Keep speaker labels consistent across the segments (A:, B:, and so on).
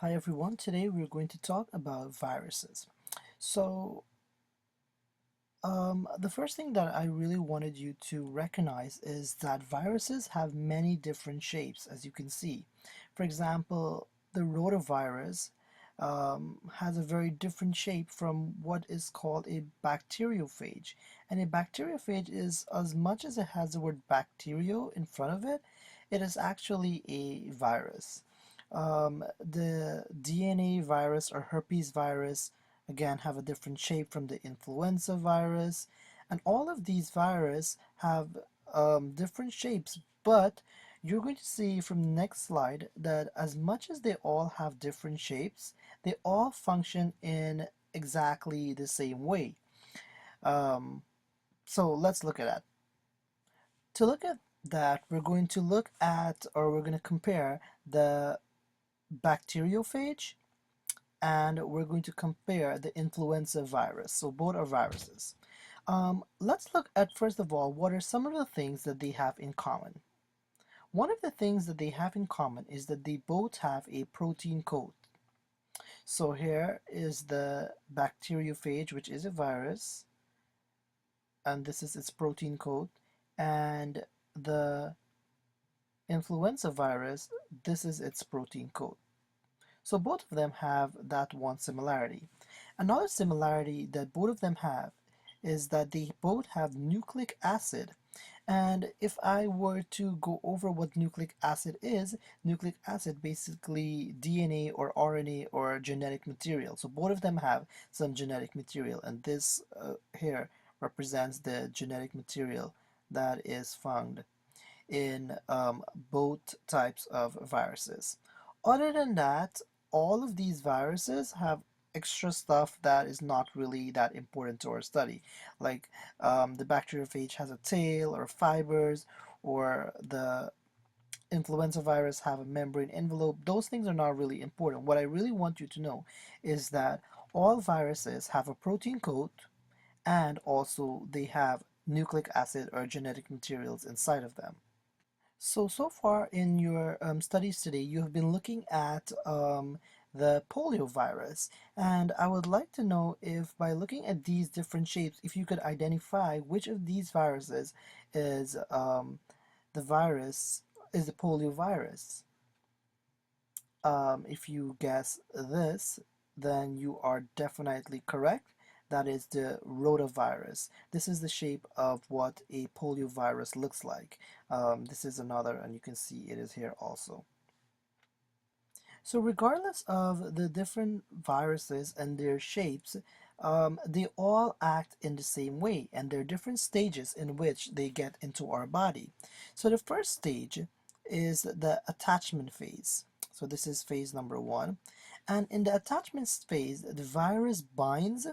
A: Hi everyone, today we're going to talk about viruses. So, the first thing that I really wanted you to recognize is that viruses have many different shapes, as you can see. For example, the rotavirus has a very different shape from what is called a bacteriophage. And a bacteriophage is, as much as it has the word bacterio in front of it, it is actually a virus. The DNA virus or herpes virus again have a different shape from the influenza virus, and all of these viruses have different shapes, but you're going to see from the next slide that as much as they all have different shapes, they all function in exactly the same way. um, so let's look at that. To look at that, we're going to look at, or we're going to compare the bacteriophage, and we're going to compare the influenza virus. So both are viruses. Let's look at, first of all, what are some of the things that they have in common. One of the things that they have in common is that they both have a protein coat. So here is the bacteriophage, which is a virus, and this is its protein coat. And the influenza virus, this is its protein coat. So both of them have that one similarity. Another similarity that both of them have is that they both have nucleic acid. And if I were to go over what nucleic acid basically DNA or RNA or genetic material. So both of them have some genetic material, and this here represents the genetic material that is found in both types of viruses. Other than that, all of these viruses have extra stuff that is not really that important to our study. Like the bacteriophage has a tail or fibers, or the influenza virus have a membrane envelope. Those things are not really important. What I really want you to know is that all viruses have a protein coat, and also they have nucleic acid or genetic materials inside of them. So far in your studies today, you have been looking at the polio virus, and I would like to know if by looking at these different shapes, if you could identify which of these viruses is the virus, is the polio virus. If you guess this, then you are definitely correct. That is the rotavirus. This is the shape of what a polio virus looks like. This is another, and you can see it is here also. So regardless of the different viruses and their shapes, they all act in the same way, and there are different stages in which they get into our body. So the first stage is the attachment phase. So this is phase number one. And in the attachment phase, the virus binds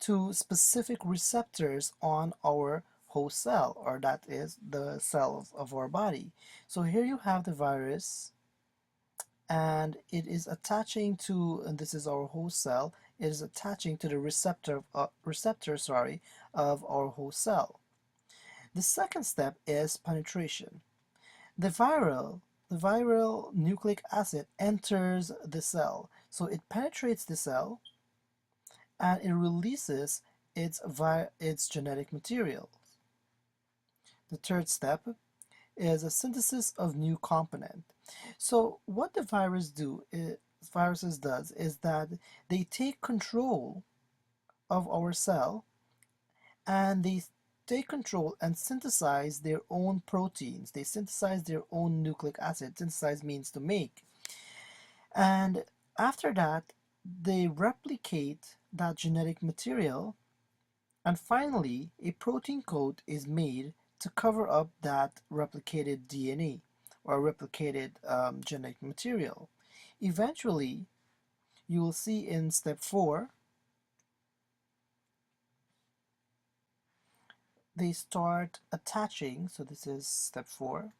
A: to specific receptors on our host cell, or that is the cells of our body. So here you have the virus, and it is attaching to, and this is our host cell, it is attaching to the receptor of our host cell. The second step is penetration. The viral nucleic acid enters the cell, so it penetrates the cell and it releases its genetic material. The third step is a synthesis of new component. So what the viruses does is that they take control of our cell, and they take control and synthesize their own proteins. They synthesize their own nucleic acid. Synthesize means to make. And after that, they replicate that genetic material, and finally, a protein coat is made to cover up that replicated DNA or replicated genetic material. Eventually, you will see in step 4, they start attaching. So this is step 4.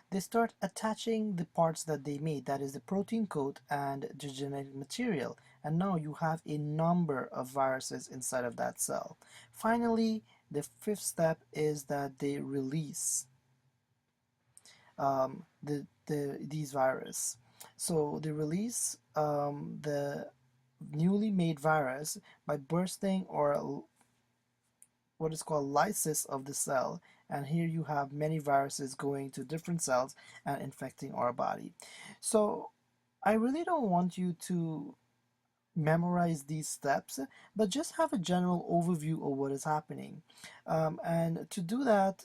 A: They start attaching the parts that they made, that is the protein coat and the genetic material. And now you have a number of viruses inside of that cell. Finally, the fifth step is that they release these virus. So they release the newly made virus by bursting or what is called lysis of the cell. And here you have many viruses going to different cells and infecting our body. So I really don't want you to memorize these steps, but just have a general overview of what is happening. And to do that,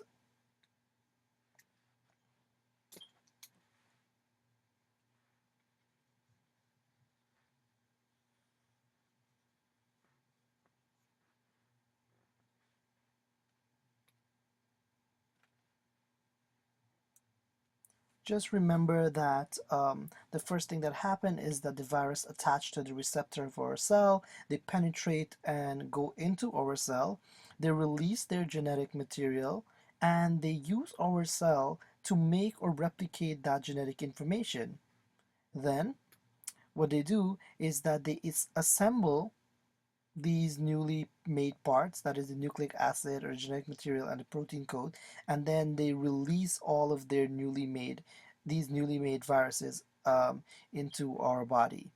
A: just remember that the first thing that happened is that the virus attached to the receptor of our cell, they penetrate and go into our cell, they release their genetic material, and they use our cell to make or replicate that genetic information. Then, what they do is that they assemble these newly made parts, that is the nucleic acid or genetic material and the protein code, and then they release all of these newly made viruses into our body.